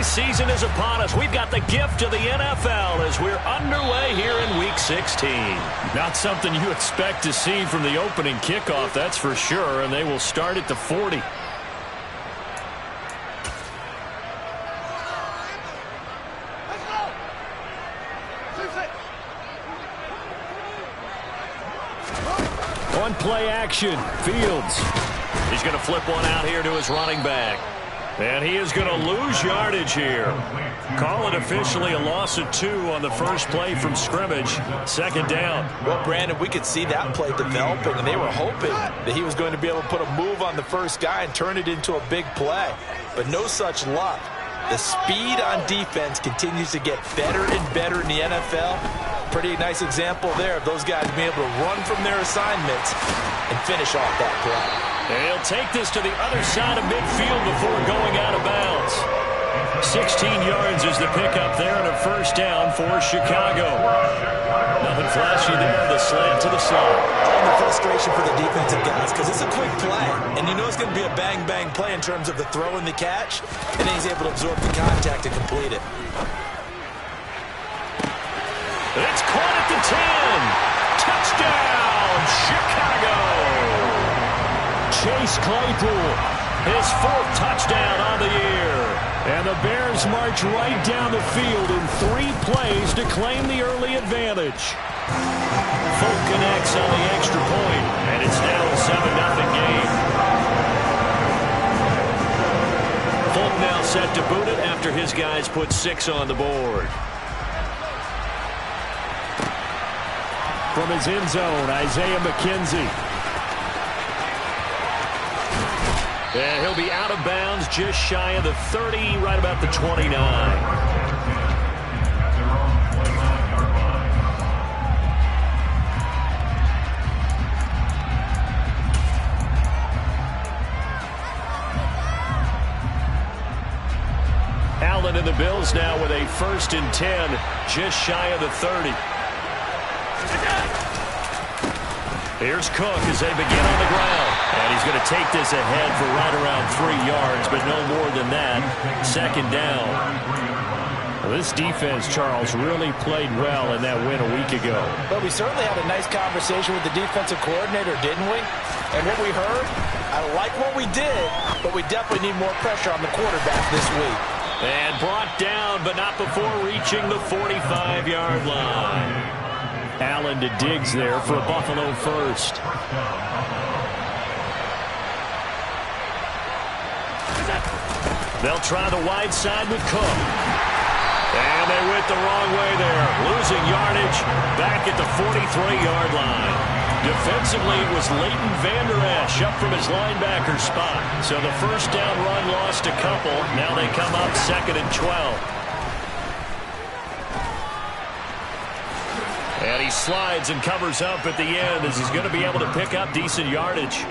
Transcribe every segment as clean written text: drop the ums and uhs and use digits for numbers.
season is upon us. We've got the gift of the NFL as we're underway here in Week 16. Not something you expect to see from the opening kickoff, that's for sure, and they will start at the 40. On play action, Fields. He's going to flip one out here to his running back. And he is going to lose yardage here. Call it officially a loss of 2 on the first play from scrimmage. Second down. Well, Brandon, we could see that play developing, and they were hoping that he was going to be able to put a move on the first guy and turn it into a big play. But no such luck. The speed on defense continues to get better and better in the NFL. Pretty nice example there of those guys being able to run from their assignments and finish off that play. And he'll take this to the other side of midfield before going out of bounds. 16 yards is the pickup there and a first down for Chicago. Nothing flashy there, the slant to the slot. And the frustration for the defensive guys because it's a quick play. And you know it's going to be a bang-bang play in terms of the throw and the catch. And then he's able to absorb the contact and complete it. It's caught at the 10. Touchdown, Chicago. Chase Claypool, his 4th touchdown on the year. And the Bears march right down the field in 3 plays to claim the early advantage. Folk connects on the extra point, and it's now a 7-0 game. Folk now set to boot it after his guys put 6 on the board. From his end zone, Isaiah McKenzie. And he'll be out of bounds just shy of the 30, right about the 29. Allen and the Bills now with a 1st and 10, just shy of the 30. Here's Cook as they begin on the ground. And he's going to take this ahead for right around 3 yards, but no more than that. Second down. Well, this defense, Charles, really played well in that win a week ago. But we certainly had a nice conversation with the defensive coordinator, didn't we? And what we heard, I like what we did, but we definitely need more pressure on the quarterback this week. And brought down, but not before reaching the 45-yard line. Allen to Diggs there for a Buffalo first. They'll try the wide side with Cook. And they went the wrong way there. Losing yardage back at the 43-yard line. Defensively, it was Leighton Vander Esch up from his linebacker spot. So the first down run lost a couple. Now they come up 2nd and 12. And he slides and covers up at the end as he's going to be able to pick up decent yardage.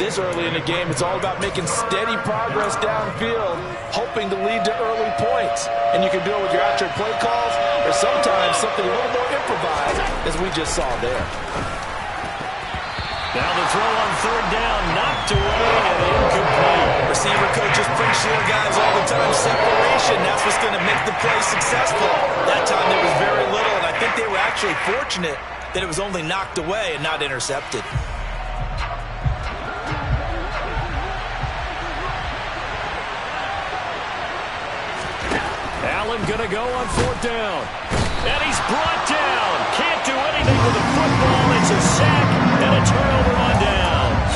This early in the game, it's all about making steady progress downfield, hoping to lead to early points. And you can do it with your out-your play calls or sometimes something a little more improvised, as we just saw there. Now the throw on 3rd down, knocked away and incomplete. Receiver coaches preach to their guys all the time, separation. That's what's going to make the play successful. That time there was very little, and I think they were actually fortunate that it was only knocked away and not intercepted. Allen going to go on 4th down. And he's brought down. Can't do anything with the football. It's a sack and a turnover on downs.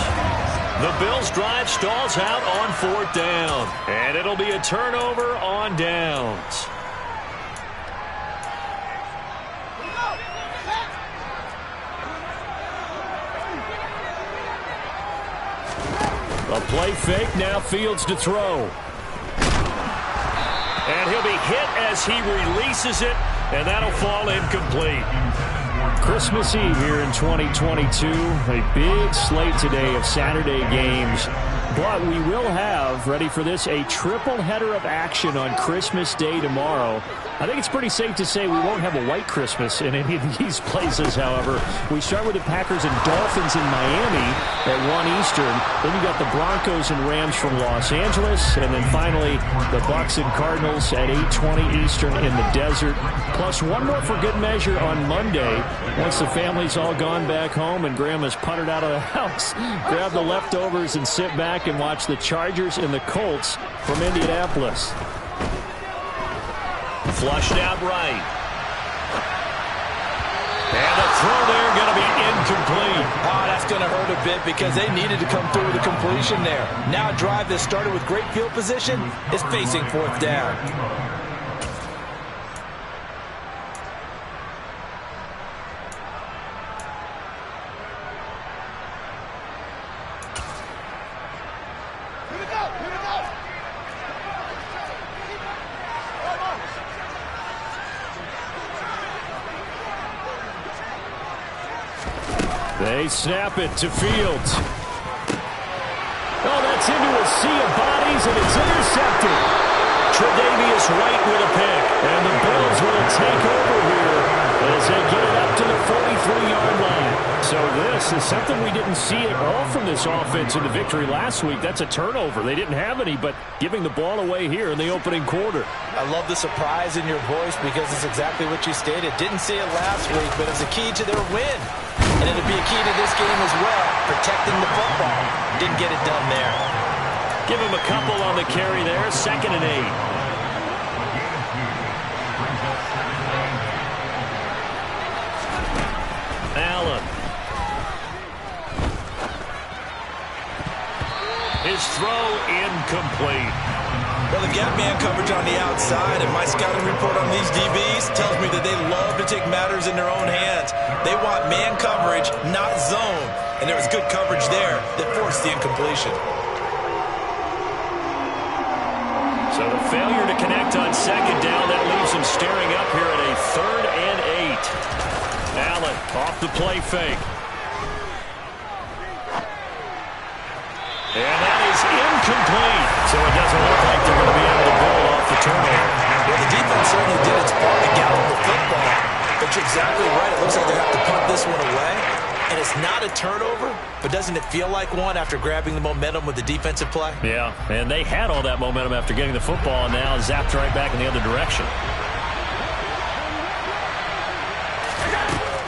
The Bills drive stalls out on 4th down. And it'll be a turnover on downs. A play fake, now Fields to throw. And he'll be hit as he releases it, and that'll fall incomplete. Christmas Eve here in 2022. A big slate today of Saturday games. But we will have, ready for this, a triple header of action on Christmas Day tomorrow. I think it's pretty safe to say we won't have a white Christmas in any of these places, however. We start with the Packers and Dolphins in Miami at 1 Eastern. Then you got the Broncos and Rams from Los Angeles. And then finally, the Bucs and Cardinals at 8:20 Eastern in the desert. Plus one more for good measure on Monday. Once the family's all gone back home and Grandma's puttered out of the house, grab the leftovers and sit back and watch the Chargers and the Colts from Indianapolis. Flushed out right. And the throw there going to be incomplete. Oh, that's going to hurt a bit because they needed to come through with a completion there. Now a drive that started with great field position is facing 4th down. They snap it to Fields. Oh, that's into a sea of bodies, and it's intercepted. Tre'Davious White with a pick. And the Bills will take over here as they get it up to the 43-yard line. So this is something we didn't see at all from this offense in the victory last week. That's a turnover. They didn't have any, but giving the ball away here in the opening quarter. I love the surprise in your voice because it's exactly what you stated. Didn't see it last week, but it's a key to their win. And it'll be a key to this game as well, protecting the football. Didn't get it done there. Give him a couple on the carry there, 2nd and 8. Allen. His throw incomplete. Well, they've got man coverage on the outside, and my scouting report on these DBs tells me that they love to take matters in their own hands. They want man coverage, not zone. And there was good coverage there that forced the incompletion. So the failure to connect on 2nd down, that leaves him staring up here at a 3rd and 8. Allen off the play fake. And that is incomplete. So it doesn't look like they're going to be able to build off the turnover. Well, the defense certainly did its part to gallop the football. But you're exactly right. It looks like they have to punt this one away. And it's not a turnover, but doesn't it feel like one after grabbing the momentum with the defensive play? Yeah, and they had all that momentum after getting the football, and now zapped right back in the other direction.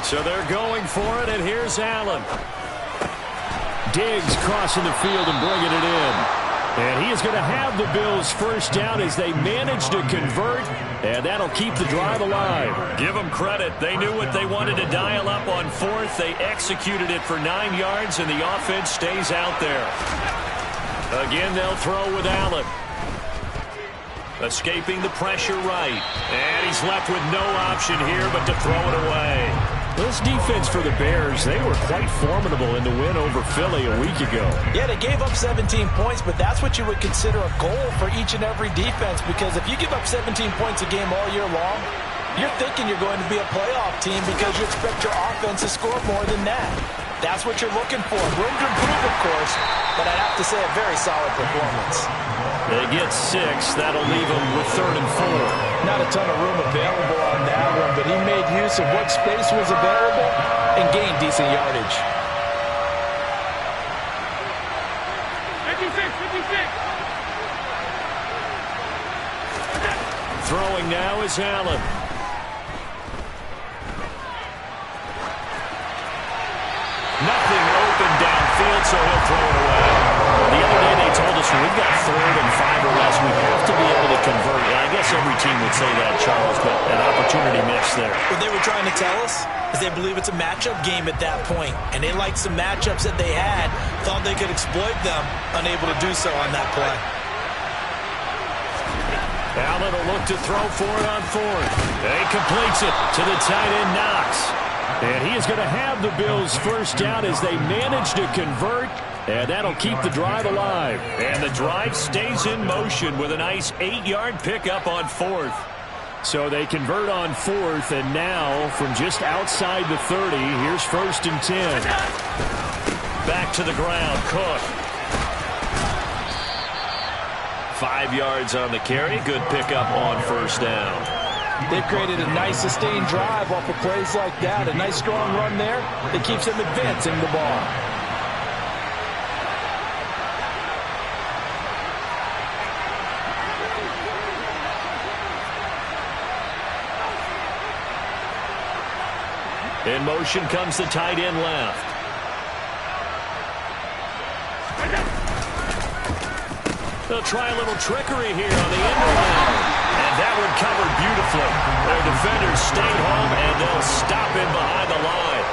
So they're going for it, and here's Allen. Diggs crossing the field and bringing it in. And he is going to have the Bills first down as they manage to convert, and that'll keep the drive alive. Give them credit. They knew what they wanted to dial up on 4th. They executed it for 9 yards, and the offense stays out there. Again, they'll throw with Allen. Escaping the pressure right. And he's left with no option here but to throw it away. This defense for the Bears, they were quite formidable in the win over Philly a week ago. Yeah, they gave up 17 points, but that's what you would consider a goal for each and every defense, because if you give up 17 points a game all year long, you're thinking you're going to be a playoff team because you expect your offense to score more than that. That's what you're looking for. Room to improve, of course, but I'd have to say a very solid performance. They get 6. That'll leave them with 3rd and 4. Not a ton of room available on that one, but he made use of what space was available and gained decent yardage. 56. Throwing now is Allen. Nothing open downfield, so he'll throw it away. The other day they told us when we've got 3rd and 5 or less, we have to be able to convert. And I guess every team would say that, Charles, but an opportunity missed there. What they were trying to tell us is they believe it's a matchup game at that point, and they liked some matchups that they had, thought they could exploit them, unable to do so on that play. Allen will look to throw for it on 4th. He completes it to the tight end, Knox. And he is going to have the Bills first down as they manage to convert, and that'll keep the drive alive. And the drive stays in motion with a nice 8-yard pickup on 4th. So they convert on 4th, and now from just outside the 30, here's 1st and 10. Back to the ground, Cook. 5 yards on the carry. Good pickup on first down. They've created a nice sustained drive off of plays like that. A nice strong run there that keeps them advancing the ball. In motion comes the tight end left. They'll try a little trickery here on the end around. And that one covered beautifully. Their defenders stayed home, and they'll stop him behind the line.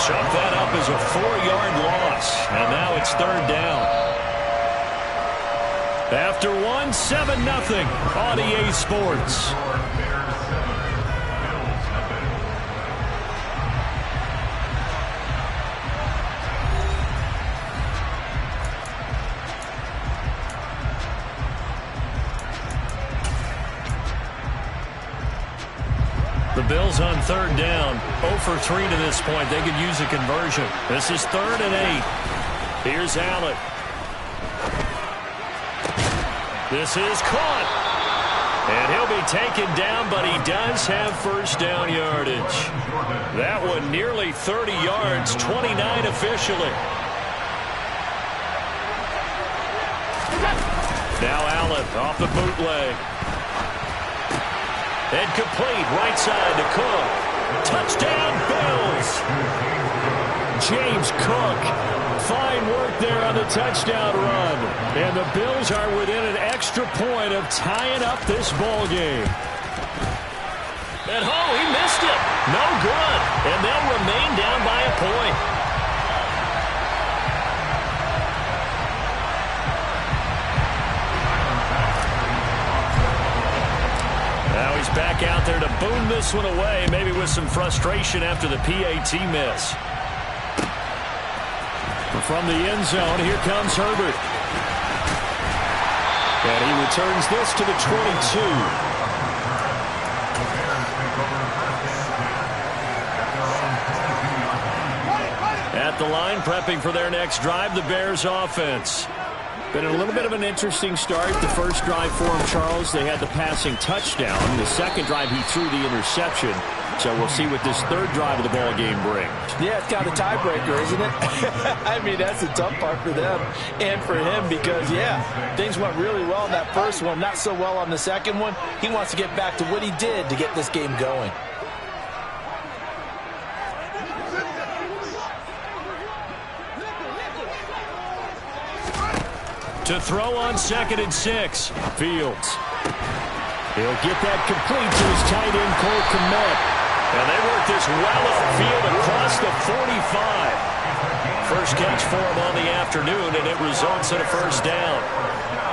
Chop that up as a 4-yard loss. And now it's third down. After one, 7-0 on EA Sports. The Bills on third down, 0 for 3 to this point. They could use a conversion. This is 3rd and 8. Here's Allen. This is caught. And he'll be taken down, but he does have first down yardage. That one nearly 30 yards, 29 officially. Now Allen off the bootleg. And complete right side to Cook. Touchdown, Bills. James Cook. Fine work there on the touchdown run. And the Bills are within an extra point of tying up this ball game. And he missed it. No good. And they'll remain down by a point. Now he's back out there to boom this one away, maybe with some frustration after the PAT miss. From the end zone, here comes Herbert. And he returns this to the 22. At the line, prepping for their next drive, the Bears offense. Been a little bit of an interesting start. The first drive for him, Charles, they had the passing touchdown. The second drive, he threw the interception. So we'll see what this third drive of the ball game brings. Yeah, it's kind of a tiebreaker, isn't it? I mean, that's the tough part for them and for him because, yeah, things went really well in that first one, not so well on the second one. He wants to get back to what he did to get this game going. To throw on 2nd and 6, Fields. He'll get that complete to his tight end, Cole Kmet. And they work this well upfield across the 45. First catch for him on the afternoon, and it results in a first down.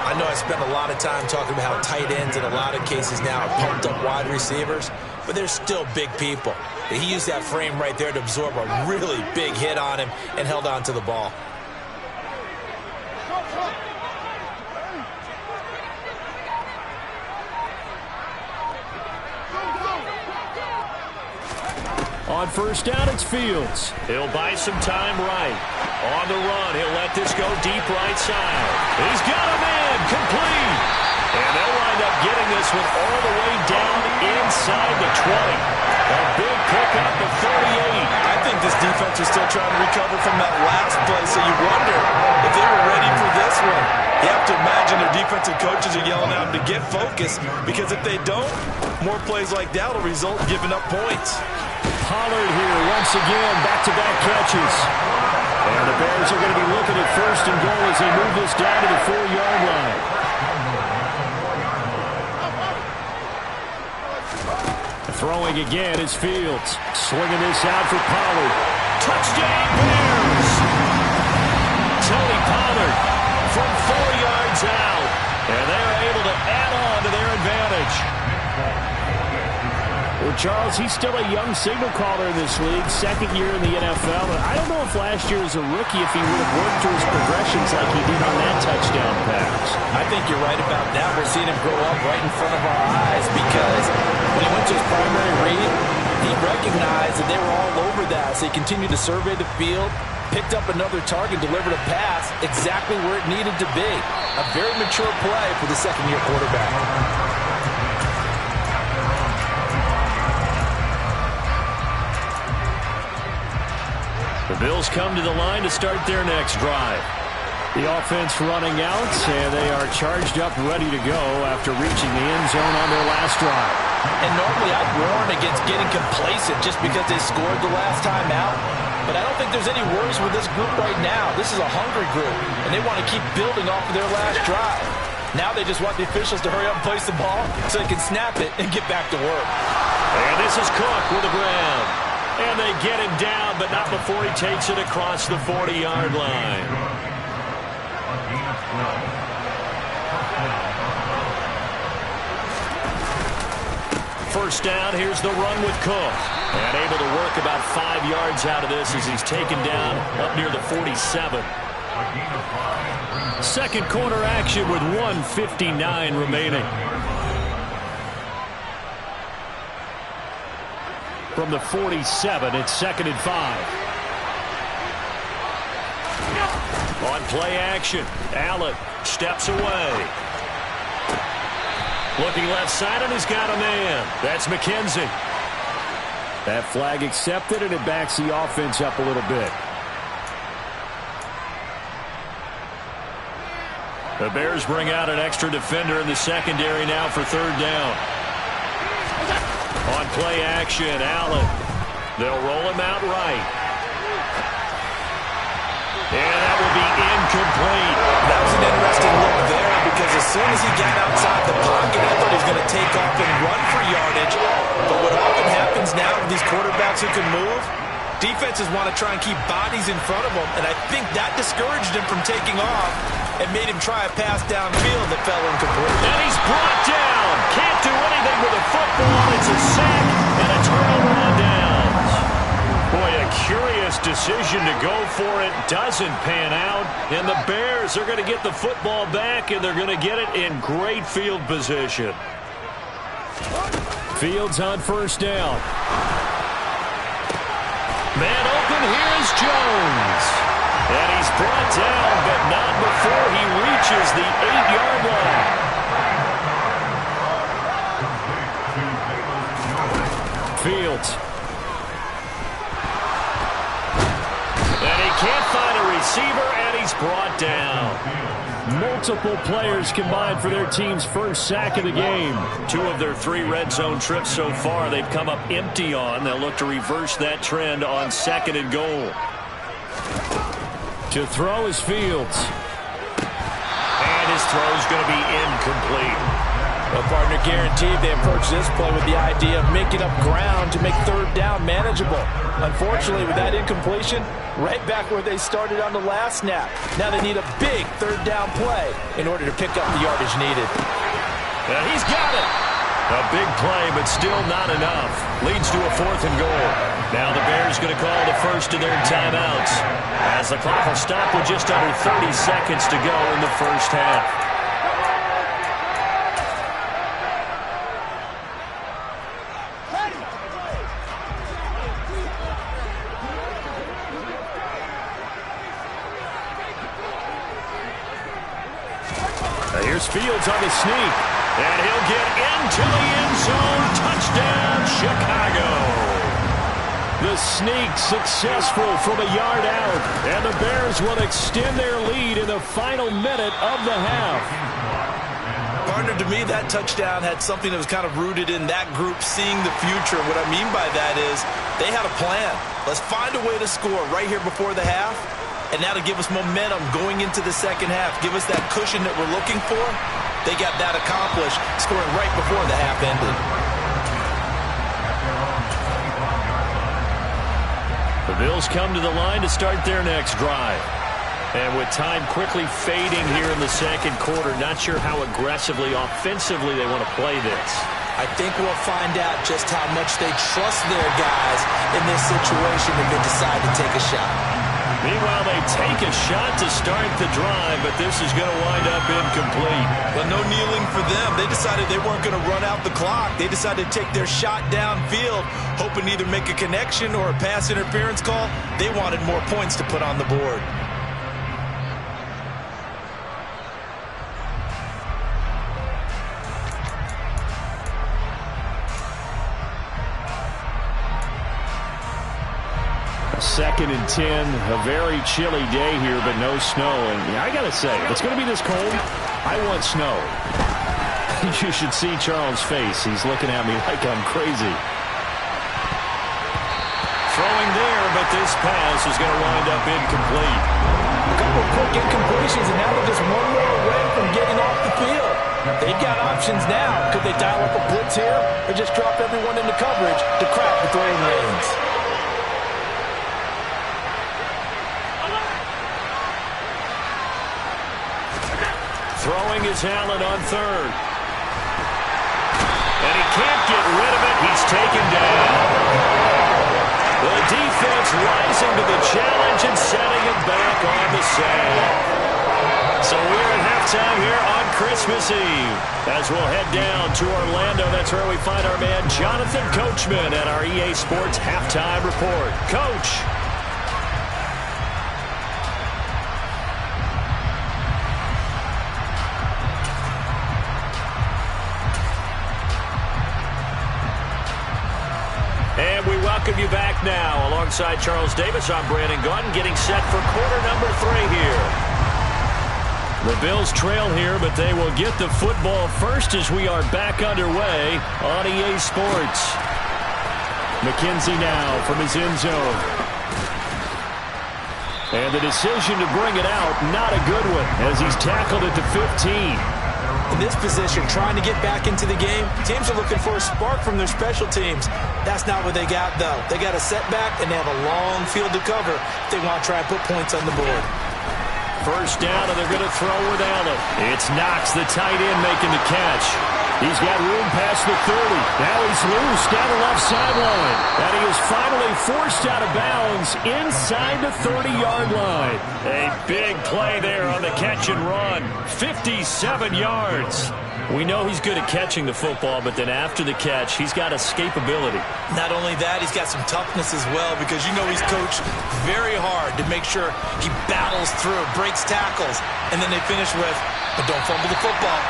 I know I spent a lot of time talking about how tight ends in a lot of cases now are pumped up wide receivers, but they're still big people. He used that frame right there to absorb a really big hit on him and held on to the ball. On first down, it's Fields. He'll buy some time right. On the run, he'll let this go deep right side. He's got him in, complete. And they'll wind up getting this one all the way down inside the 20. A big pickup of 38. I think this defense is still trying to recover from that last play, so you wonder if they were ready for this one. You have to imagine their defensive coaches are yelling at them to get focused, because if they don't, more plays like that will result in giving up points. Pollard here once again, back-to-back catches. And the Bears are going to be looking at 1st and goal as they move this down to the 4-yard line. Throwing again is Fields. Swinging this out for Pollard. Touchdown, Bears! Tony Pollard from 4 yards out. And they are able to add on to their advantage. Well, Charles, he's still a young signal caller in this league, 2nd year in the NFL. And I don't know if last year as a rookie if he would have worked through his progressions like he did on that touchdown pass. I think you're right about that. We're seeing him grow up right in front of our eyes because when he went to his primary read, He recognized that they were all over that, so he continued to survey the field, picked up another target, delivered a pass exactly where it needed to be. A very mature play for the second-year quarterback. The Bills come to the line to start their next drive. The offense running out, and they are charged up, ready to go after reaching the end zone on their last drive. And normally I'd warn against getting complacent just because they scored the last time out. But I don't think there's any worries with this group right now. This is a hungry group, and they want to keep building off of their last drive. Now they just want the officials to hurry up and place the ball so they can snap it and get back to work. And this is Cook with the ground. And they get him down, but not before he takes it across the 40-yard line. First down, here's the run with Cook. And able to work about 5 yards out of this as he's taken down up near the 47. Second quarter action with 1:59 remaining. From the 47, it's 2nd and 5. On play action, Allen steps away. Looking left side, and he's got a man. That's McKenzie. That flag accepted, and it backs the offense up a little bit. The Bears bring out an extra defender in the secondary now for 3rd down. On play action, Allen. They'll roll him out right. And that will be incomplete. That was an interesting look there because as soon as he got outside the pocket, I thought he was going to take off and run for yardage. But what often happens now with these quarterbacks who can move, defenses want to try and keep bodies in front of them, and I think that discouraged him from taking off and made him try a pass downfield that fell incomplete. And he's brought down. Can't do anything with a football. It's a sack and a turnover on downs. Boy, a curious decision to go for it. Doesn't pan out. And the Bears are going to get the football back, and they're going to get it in great field position. Fields on first down. Man open, here is Jones. And he's brought down, but not before he reaches the 8-yard line. Fields. And he can't find a receiver, and he's brought down. Multiple players combined for their team's first sack of the game. 2 of their 3 red zone trips so far they've come up empty on. They'll look to reverse that trend on 2nd and goal. To throw is Fields. And his throw's going to be incomplete. Well, partner, guaranteed they approach this play with the idea of making up ground to make 3rd down manageable. Unfortunately, with that incompletion, right back where they started on the last snap. Now they need a big 3rd down play in order to pick up the yardage needed. And he's got it. A big play, but still not enough. Leads to a 4th and goal. Now the Bears going to call the first of their timeouts, as the clock will stop with just under 30 seconds to go in the first half. Here's Fields on the sneak, and he'll get into the end zone. Touchdown, Chicago. The sneak successful from a yard out, and the Bears will extend their lead in the final minute of the half. Partner, to me, that touchdown had something that was kind of rooted in that group seeing the future. What I mean by that is they had a plan. Let's find a way to score right here before the half. And now to give us momentum going into the second half, give us that cushion that we're looking for, they got that accomplished, scoring right before the half ended. The Bills come to the line to start their next drive. And with time quickly fading here in the second quarter, not sure how aggressively, offensively they want to play this. I think we'll find out just how much they trust their guys in this situation if they decide to take a shot. Meanwhile, they take a shot to start the drive, but this is going to wind up incomplete. But no kneeling for them. They decided they weren't going to run out the clock. They decided to take their shot downfield, hoping to either make a connection or a pass interference call. They wanted more points to put on the board. Second and 10, a very chilly day here, but no snow. And I got to say, if it's going to be this cold, I want snow. You should see Charles' face. He's looking at me like I'm crazy. Throwing there, but this pass is going to wind up incomplete. A couple of quick incompletions, and now they're just one more away from getting off the field. They've got options now. Could they dial up a blitz here or just drop everyone into coverage to crack the throwing lanes? Throwing is Allen on third. And he can't get rid of it. He's taken down. The defense rising to the challenge and setting him back on the sand. So we're at halftime here on Christmas Eve. As we'll head down to Orlando, that's where we find our man Jonathan Coachman at our EA Sports Halftime Report. Coach. And we welcome you back now. Alongside Charles Davis, I'm Brandon Gunn, getting set for quarter number 3 here. The Bills trail here, but they will get the football first as we are back underway on EA Sports. McKenzie now from his end zone. And the decision to bring it out, not a good one, as he's tackled at the 15. In this position, trying to get back into the game, teams are looking for a spark from their special teams. That's not what they got, though. They got a setback, and they have a long field to cover if they want to try and put points on the board. First down, and they're going to throw with Allen. It's Knox, the tight end, making the catch. He's got room past the 30. Now he's loose down the left sideline. And he is finally forced out of bounds inside the 30-yard line. A big play there on the catch and run. 57 yards. We know he's good at catching the football, but then after the catch, he's got escapability. Not only that, he's got some toughness as well, because you know he's coached very hard to make sure he battles through, breaks tackles, and then they finish with, but don't fumble the football.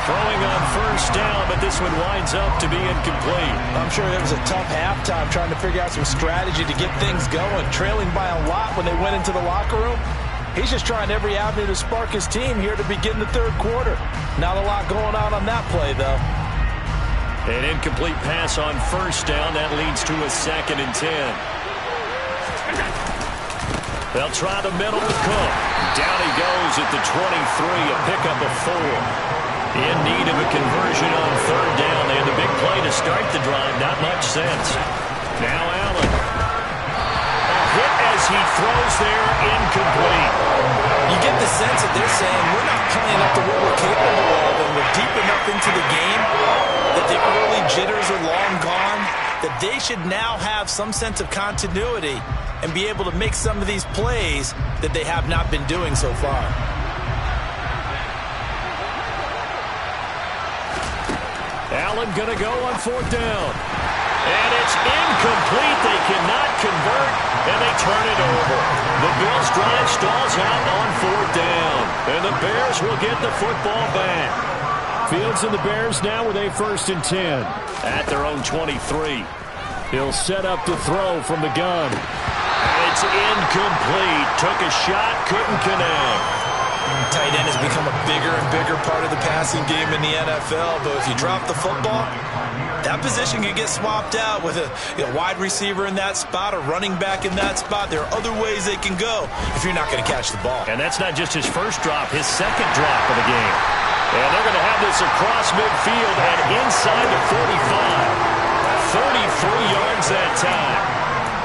Throwing on first down, but this one winds up to be incomplete. I'm sure it was a tough halftime trying to figure out some strategy to get things going, trailing by a lot when they went into the locker room. He's just trying every avenue to spark his team here to begin the third quarter. Not a lot going on that play, though. An incomplete pass on first down. That leads to a 2nd and 10. They'll try the middle with Cook. Down he goes at the 23, a pickup of 4. In need of a conversion on third down. They had the big play to start the drive. Not much sense. Now Allen. A hit as he throws there, incomplete. You get the sense that they're saying we're not playing up to what we're capable of, and we're deep enough into the game that the early jitters are long gone, that they should now have some sense of continuity and be able to make some of these plays that they have not been doing so far. Allen going to go on fourth down. And it's incomplete. They cannot convert, and they turn it over. The Bills drive stalls out on fourth down. And the Bears will get the football back. Fields and the Bears now with a 1st and 10. At their own 23. He'll set up to throw from the gun. And it's incomplete. Took a shot, couldn't connect. Tight end has become a bigger and bigger part of the passing game in the NFL, but if you drop the football, that position can get swapped out with a wide receiver in that spot, a running back in that spot. There are other ways they can go if you're not going to catch the ball. And that's not just his first drop, his second drop of the game. And they're going to have this across midfield and inside the 45. 33 yards that time.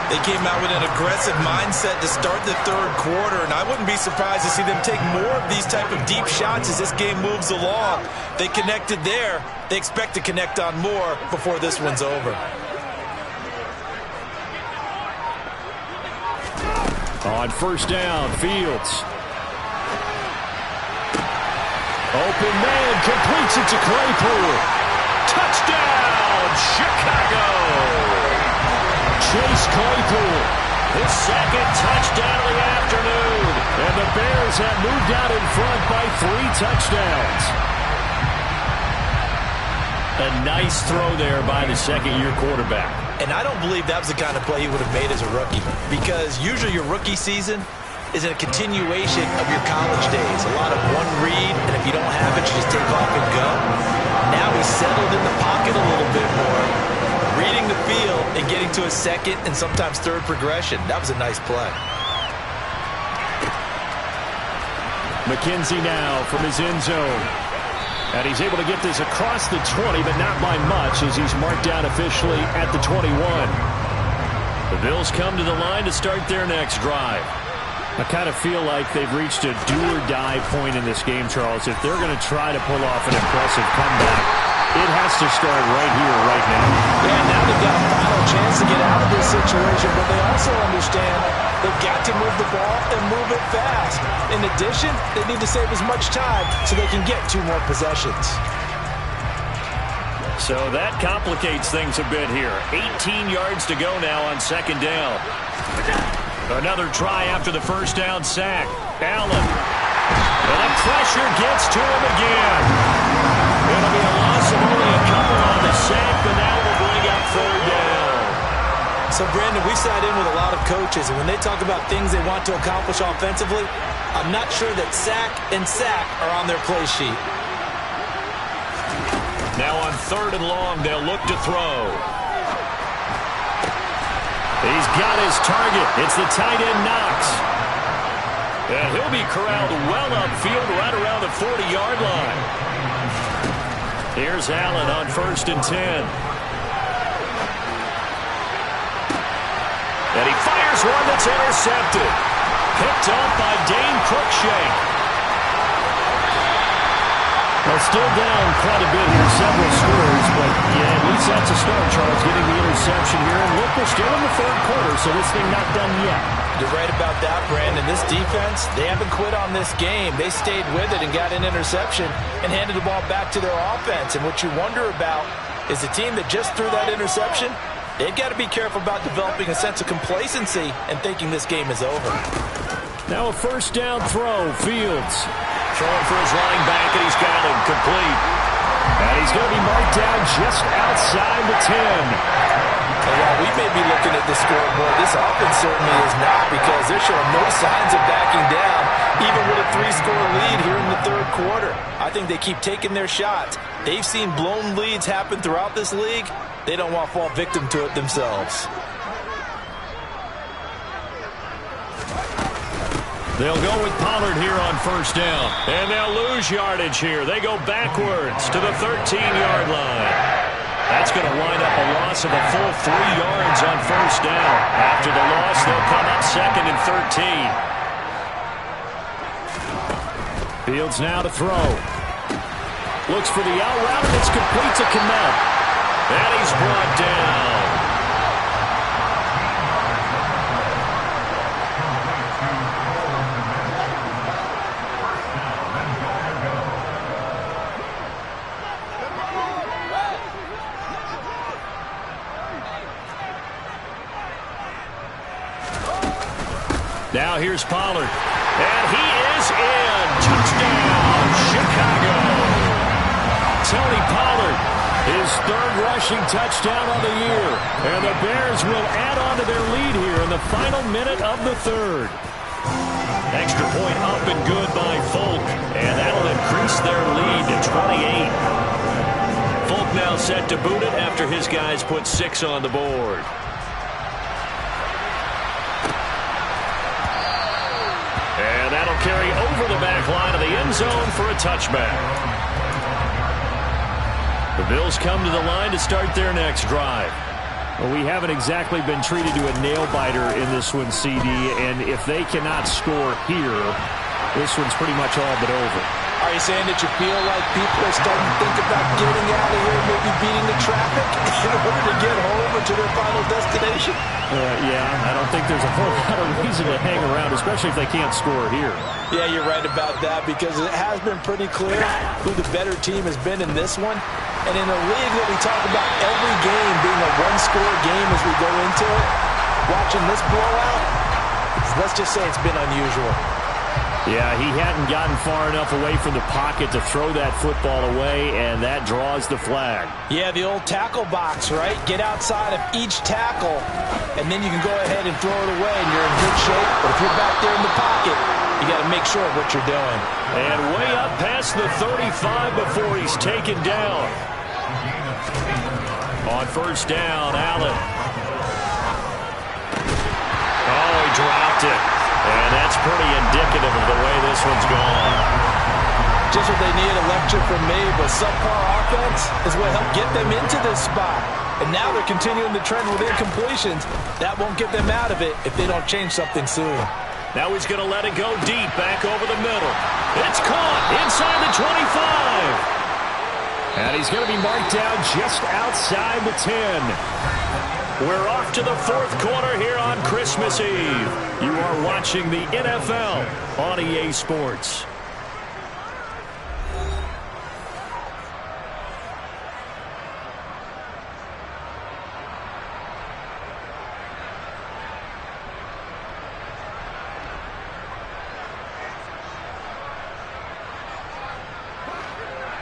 They came out with an aggressive mindset to start the third quarter, and I wouldn't be surprised to see them take more of these type of deep shots as this game moves along. They connected there. They expect to connect on more before this one's over. On first down, Fields. Open man, completes it to Claypool. Touchdown, Chicago! Chase Claypool, his second touchdown of the afternoon. And the Bears have moved out in front by 3 touchdowns. A nice throw there by the second-year quarterback. And I don't believe that was the kind of play he would have made as a rookie, because usually your rookie season is a continuation of your college days. A lot of one read, and if you don't have it, you just take off and go. Now he's settled in the pocket a little bit more, reading the field and getting to a second and sometimes third progression. That was a nice play. McKenzie now from his end zone. And he's able to get this across the 20, but not by much, as he's marked down officially at the 21. The Bills come to the line to start their next drive. I kind of feel like they've reached a do-or-die point in this game, Charles. If they're going to try to pull off an impressive comeback, it has to start right here, right now. Yeah, now they've got a final chance to get out of this situation, but they also understand they've got to move the ball and move it fast. In addition, they need to save as much time so they can get 2 more possessions. So that complicates things a bit here. 18 yards to go now on second down. Another try after the first down sack. Allen. And the pressure gets to him again. It'll be a loss of only a couple on the sack, but now will bring up third down. So, Brandon, we sat in with a lot of coaches, and when they talk about things they want to accomplish offensively, I'm not sure that sack and sack are on their play sheet. Now on third and long, they'll look to throw. He's got his target. It's the tight end, Knox. And he'll be corralled well upfield right around the 40-yard line. Here's Allen on first and 10. And he fires one that's intercepted. Picked up by Dane Cruikshank. Well, still down quite a bit here, several scores, but yeah, at least that's a start, Charles, getting the interception here. And look, we're still in the third quarter, so this thing not done yet. You're right about that, Brandon. This defense, they haven't quit on this game. They stayed with it and got an interception and handed the ball back to their offense. And what you wonder about is the team that just threw that interception, they've got to be careful about developing a sense of complacency and thinking this game is over. Now a first down throw, Fields. Throwing for his running back, and he's got him complete. And he's going to be marked down just outside the 10. And while we may be looking at the scoreboard, this offense certainly is not, because they're showing no signs of backing down, even with a 3-score lead here in the third quarter. I think they keep taking their shots. They've seen blown leads happen throughout this league. They don't want to fall victim to it themselves. They'll go with Pollard here on first down. And they'll lose yardage here. They go backwards to the 13-yard line. That's going to wind up a loss of a full 3 yards on first down. After the loss, they'll come up second and 13. Fields now to throw. Looks for the out route, and it's complete to Kmet. And he's brought down. Now here's Pollard. And he is in. Touchdown, Chicago. Tony Pollard, his third rushing touchdown of the year. And the Bears will add on to their lead here in the final minute of the third. Extra point up and good by Folk. And that'll increase their lead to 28. Folk now set to boot it after his guys put 6 on the board. And that'll carry over the back line of the end zone for a touchback. The Bills come to the line to start their next drive. Well, we haven't exactly been treated to a nail-biter in this one, CD, and if they cannot score here, this one's pretty much all but over. Are you saying that you feel like people are starting to think about getting out of here, maybe beating the traffic in order to get home or to their final destination? Yeah, I don't think there's a whole lot of reason to hang around, especially if they can't score here. Yeah, you're right about that, because it has been pretty clear who the better team has been in this one. And in a league that we talk about every game being a one-score game as we go into it, watching this blowout, let's just say it's been unusual. Yeah, he hadn't gotten far enough away from the pocket to throw that football away, and that draws the flag. Yeah, the old tackle box, right? Get outside of each tackle, and then you can go ahead and throw it away, and you're in good shape. But if you're back there in the pocket, you got to make sure of what you're doing. And way up past the 35 before he's taken down. On first down, Allen. Oh, he dropped it. And that's pretty indicative of the way this one's gone. Just what they need, a lecture from me, but subpar offense is what helped get them into this spot. And now they're continuing the trend with incompletions. That won't get them out of it if they don't change something soon. Now he's going to let it go deep, back over the middle. It's caught inside the 25. And he's going to be marked down just outside the 10. We're off to the fourth quarter here on Christmas Eve. You are watching the NFL on EA Sports.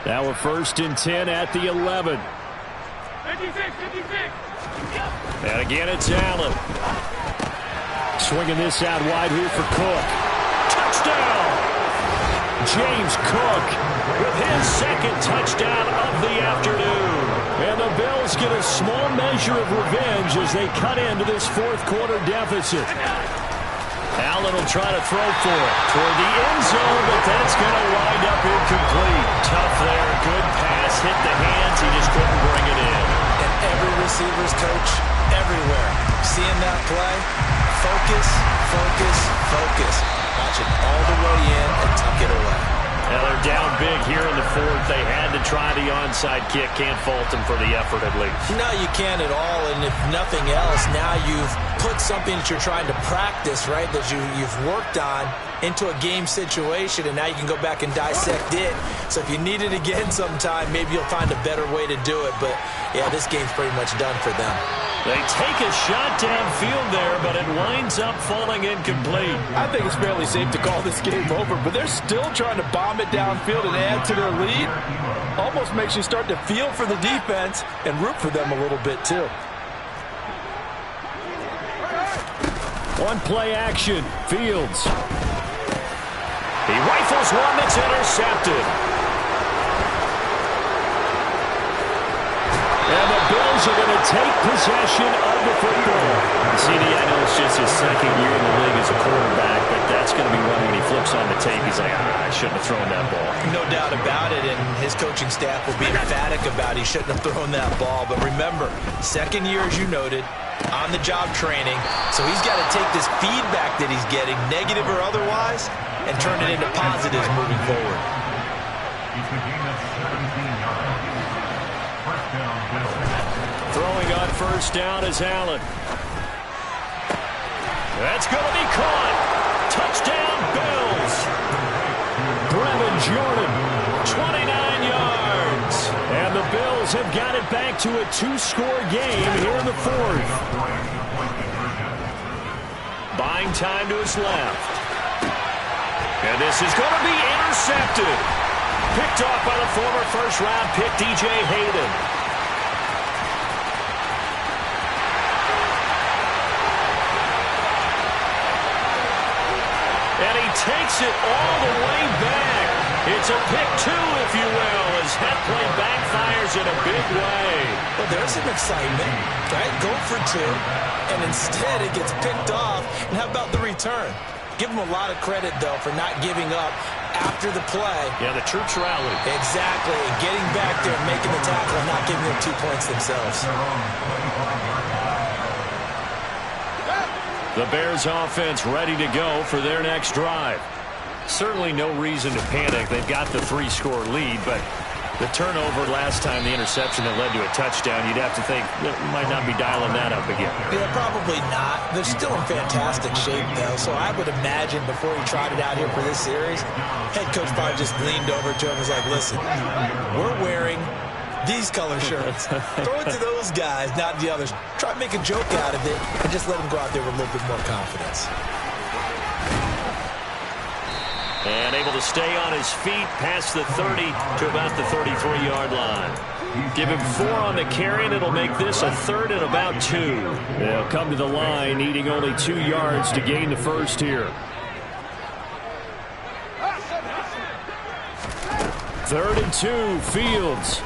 Now we're first and 10 at the 11. 56. And again, it's Allen. Swinging this out wide here for Cook. Touchdown! James Cook With his second touchdown of the afternoon. And the Bills get a small measure of revenge as they cut into this fourth quarter deficit. Allen will try to throw for it toward the end zone, but that's going to wind up incomplete. Tough there. Good pass. Hit the hands. He just couldn't bring it in. And every receiver's coach everywhere, seeing that play, focus, focus, focus. Watch it all the way in and tuck it away. Now they're down big here in the fourth. They had to try the onside kick. Can't fault them for the effort, at least. No, you can't at all. And if nothing else, now you've put something that you're trying to practice, right, that you've worked on into a game situation, and now you can go back and dissect it. So if you need it again sometime, maybe you'll find a better way to do it. But, yeah, this game's pretty much done for them. They take a shot downfield there, but it winds up falling incomplete. I think it's fairly safe to call this game over, but they're still trying to bomb it downfield and add to their lead. Almost makes you start to feel for the defense and root for them a little bit, too. One play action. Fields. He rifles one that's intercepted. And the Bills are going to take possession of the football. CD, I know it's just his second year in the league as a quarterback, but that's going to be one when he flips on the tape. He's like, I shouldn't have thrown that ball. No doubt about it, and his coaching staff will be emphatic about he shouldn't have thrown that ball. But remember, second year, as you noted, on-the-job training, so he's got to take this feedback that he's getting, negative or otherwise, and turn it into positives moving forward. Throwing on first down is Allen. That's going to be caught. Touchdown, Bills. Brevin Jordan. 29 yards. And the Bills have got it back to a two-score game here in the fourth. Buying time to his left. And this is going to be intercepted. Picked off by the former first-round pick, DJ Hayden. And he takes it all the way back. It's a pick two, if you will, as that play backfires in a big way. Well, there's some excitement, right? Go for two, and instead it gets picked off. And how about the return? Give him a lot of credit, though, for not giving up after the play. Yeah, the troops rallied. Exactly, and getting back there and making the tackle and not giving them 2 points themselves. The Bears offense ready to go for their next drive. Certainly no reason to panic. They've got the 3-score lead, but the turnover last time, the interception that led to a touchdown, you'd have to think that might not be dialing that up again. Yeah, probably not. They're still in fantastic shape, though, so I would imagine before he trotted out here for this series, head coach probably just leaned over to him and was like, listen, we're wearing these color shirts. Throw it to those guys, not the others. Try to make a joke out of it and just let them go out there with a little bit more confidence. And able to stay on his feet past the 30 to about the 33-yard line. Give him 4 on the carry, and it'll make this a 3rd and about 2. They'll come to the line, needing only 2 yards to gain the first here. 3rd and 2, Fields.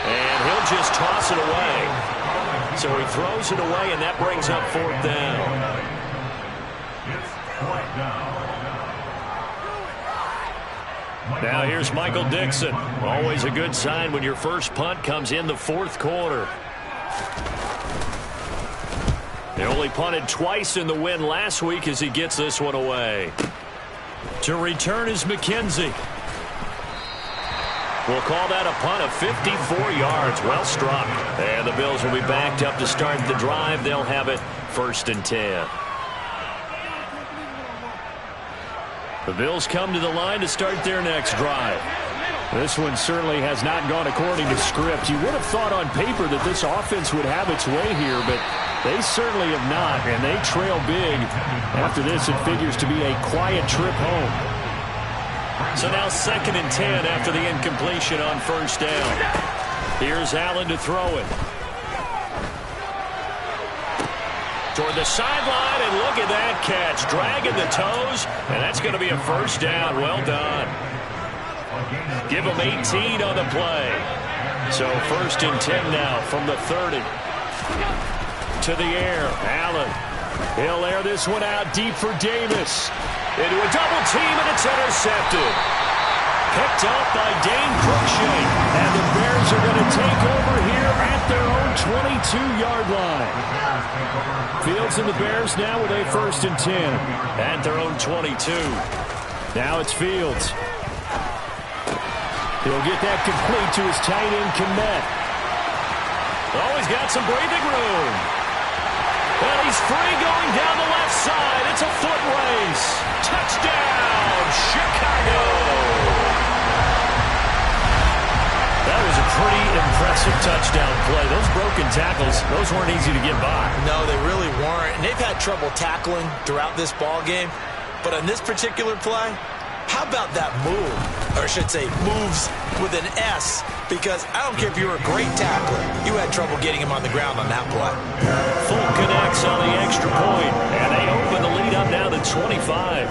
And he'll just toss it away. So he throws it away, and that brings up 4th down. Now here's Michael Dixon. Always a good sign when your first punt comes in the 4th quarter. They only punted twice in the win last week as he gets this one away. To return is McKenzie. We'll call that a punt of 54 yards. Well struck. And the Bills will be backed up to start the drive. They'll have it 1st and 10. The Bills come to the line to start their next drive. This one certainly has not gone according to script. You would have thought on paper that this offense would have its way here, but they certainly have not, and they trail big. After this, it figures to be a quiet trip home. So now 2nd and 10 after the incompletion on 1st down. Here's Allen to throw it. Toward the sideline, and look at that catch. Dragging the toes, and that's going to be a 1st down. Well done. Give him 18 on the play. So 1st and 10 now from the 30. To the air, Allen. He'll air this one out deep for Davis. Into a double team, and it's intercepted. Picked up by Dane Cruikshank. And the Bears are going to take over here at their own 22-yard line. Fields and the Bears now with a 1st and 10. At their own 22. Now it's Fields. He'll get that complete to his tight end, Kmet. Oh, he's got some breathing room. And he's free going down the left side. It's a foot race. Touchdown, Chicago. That was a pretty impressive touchdown play. Those broken tackles, those weren't easy to get by. No, they really weren't. And they've had trouble tackling throughout this ball game. But on this particular play, how about that move? Or I should say moves with an S. Because I don't care if you were a great tackler. You had trouble getting him on the ground on that play. Folk connects on the extra point. And they open the lead up now to 25.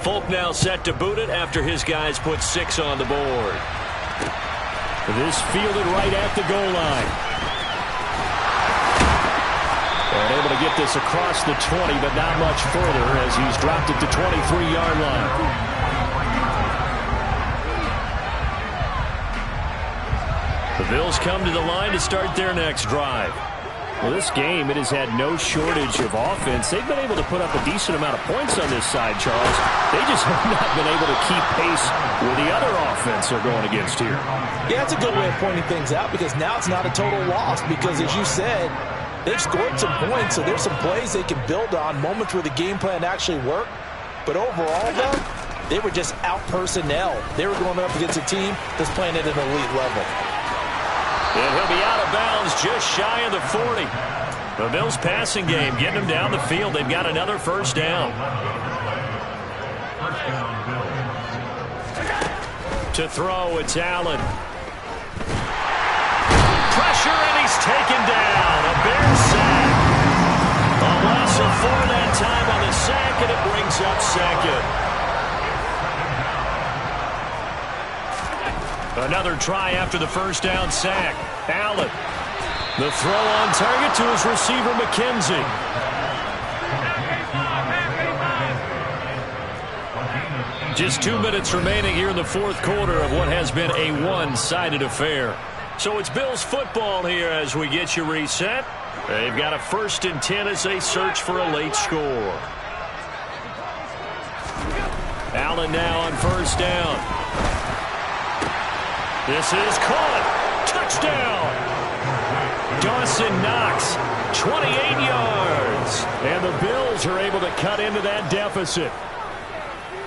Folk now set to boot it after his guys put 6 on the board. This fielded right at the goal line. And able to get this across the 20, but not much further as he's dropped it to 23-yard line. The Bills come to the line to start their next drive. Well, this game, it has had no shortage of offense. They've been able to put up a decent amount of points on this side, Charles. They just have not been able to keep pace with the other offense they're going against here. Yeah, that's a good way of pointing things out because now it's not a total loss because, as you said, they've scored some points, so there's some plays they can build on, moments where the game plan actually worked. But overall, though, they were just out personnel. They were going up against a team that's playing at an elite level. And he'll be out of bounds just shy of the 40. The Bills passing game getting them down the field. They've got another 1st down. To throw, it's Allen. Pressure, and he's taken down. A Bears sack. A loss of 4 that time on the sack, and it brings up 2nd. Another try after the 1st down sack. Allen. The throw on target to his receiver, McKenzie. Just 2 minutes remaining here in the 4th quarter of what has been a one-sided affair. So it's Bills football here as we get you reset. They've got a 1st and 10 as they search for a late score. Allen now on first down. This is caught. Touchdown. Dawson Knox, 28 yards. And the Bills are able to cut into that deficit.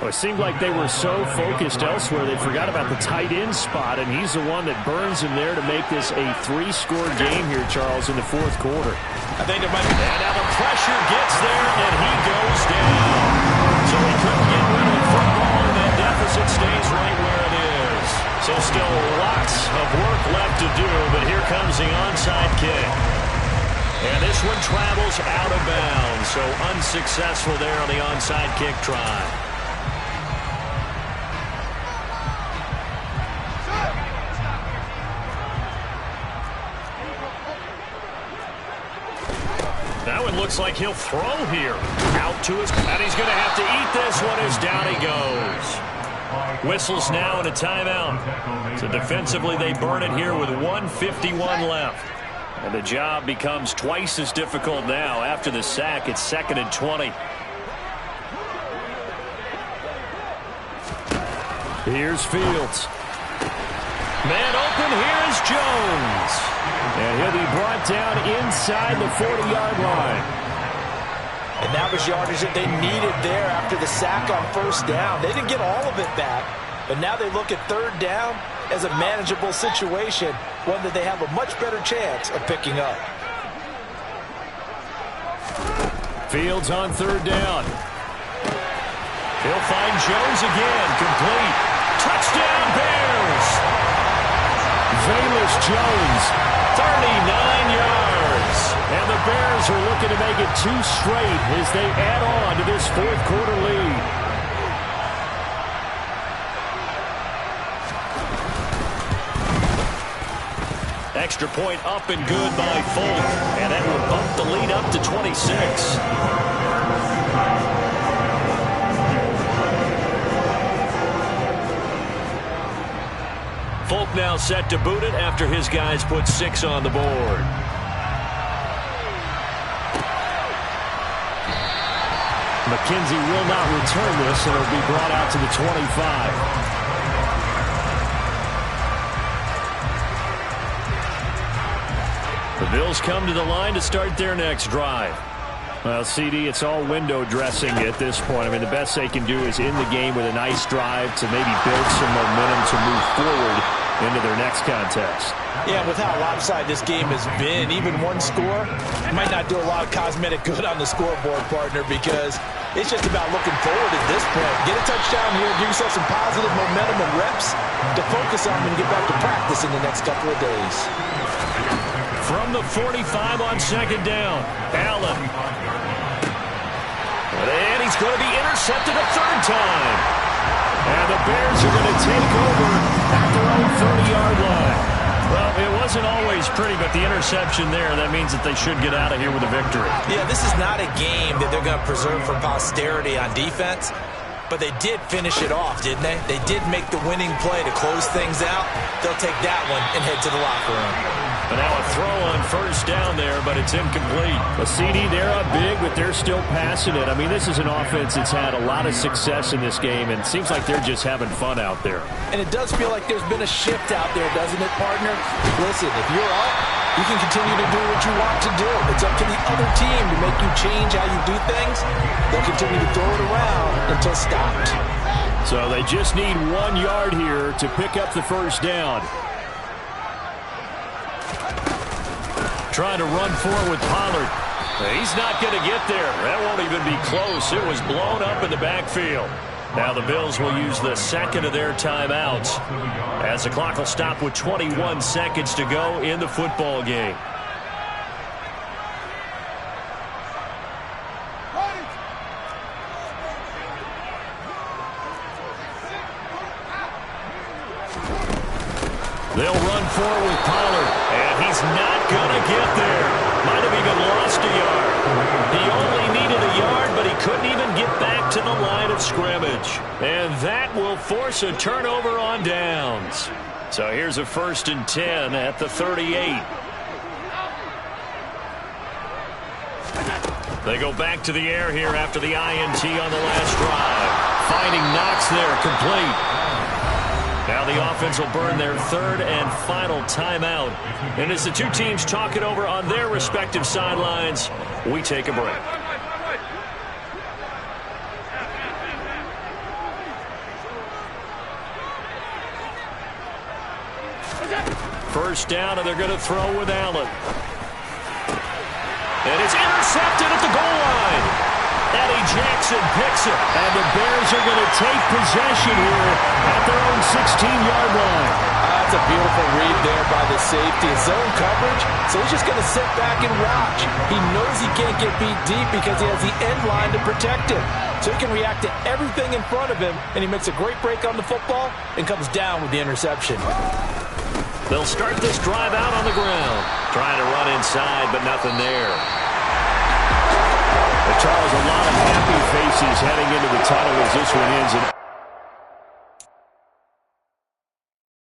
Well, it seemed like they were so focused elsewhere they forgot about the tight end spot, and he's the one that burns him there to make this a 3-score game here, Charles, in the fourth quarter. I think it might be. And now the pressure gets there, and he goes down. So he couldn't get rid of the football, and that deficit stays right where it is. So still lots of work left to do, but here comes the onside kick. And this one travels out of bounds, so unsuccessful there on the onside kick try. Now it looks like he'll throw here. Out to his, and he's going to have to eat this one as down he goes. Whistles now and a timeout. So defensively they burn it here with 1:51 left. And the job becomes twice as difficult now. After the sack, it's 2nd and 20. Here's Fields. Man open, here is Jones. And he'll be brought down inside the 40-yard line. And that was yardage that they needed there after the sack on first down. They didn't get all of it back, but now they look at third down as a manageable situation, one that they have a much better chance of picking up. Fields on third down. He'll find Jones again, complete. Touchdown Bears! Velus Jones, 39 yards. and the Bears are looking to make it 2 straight as they add on to this fourth quarter lead. Extra point up and good by Folk, and that will bump the lead up to 26. Folk now set to boot it after his guys put 6 on the board. McKenzie will not return this, and it'll be brought out to the 25. The Bills come to the line to start their next drive. Well, CD, it's all window dressing at this point. I mean, the best they can do is end the game with a nice drive to maybe build some momentum to move forward into their next contest. Yeah, with how lopsided this game has been, even one score might not do a lot of cosmetic good on the scoreboard, partner, because it's just about looking forward at this point. Get a touchdown here, give yourself some positive momentum and reps to focus on and get back to practice in the next couple of days. From the 45 on second down, Allen. And he's going to be intercepted a third time. And the Bears are going to take over at their own 30-yard line. Well, it wasn't always pretty, but the interception there, that means that they should get out of here with a victory. Yeah, this is not a game that they're going to preserve for posterity on defense, but they did finish it off, didn't they? They did make the winning play to close things out. They'll take that one and head to the locker room. But now a throw on first down there, but it's incomplete. The CD, they're up big, but they're still passing it. I mean, this is an offense that's had a lot of success in this game, and it seems like they're just having fun out there. And it does feel like there's been a shift out there, doesn't it, partner? Listen, if you're up, you can continue to do what you want to do. It's up to the other team to make you change how you do things. They'll continue to throw it around until stopped. So they just need 1 yard here to pick up the first down. Trying to run forward with Pollard. He's not going to get there. That won't even be close. It was blown up in the backfield. Now the Bills will use the second of their timeouts as the clock will stop with 21 seconds to go in the football game. They'll run forward with Pollard, and he's not going to get there. Might have even lost a yard. He only needed a yard, but he couldn't even get back to the line of scrimmage. And that will force a turnover on downs. So here's a 1st and 10 at the 38. They go back to the air here after the INT on the last drive. Finding Knox there, complete. Now the offense will burn their third and final timeout. And as the two teams talk it over on their respective sidelines, we take a break. First down, and they're going to throw with Allen. And it's intercepted at the goal line. Eddie Jackson picks it. And the Bears are going to take possession here at their own 16-yard line. That's a beautiful read there by the safety. Zone coverage, so he's just going to sit back and watch. He knows he can't get beat deep because he has the end line to protect him. So he can react to everything in front of him, and he makes a great break on the football and comes down with the interception. They'll start this drive out on the ground. Trying to run inside, but nothing there. But Charles, a lot of happy faces heading into the tunnel as this one ends. An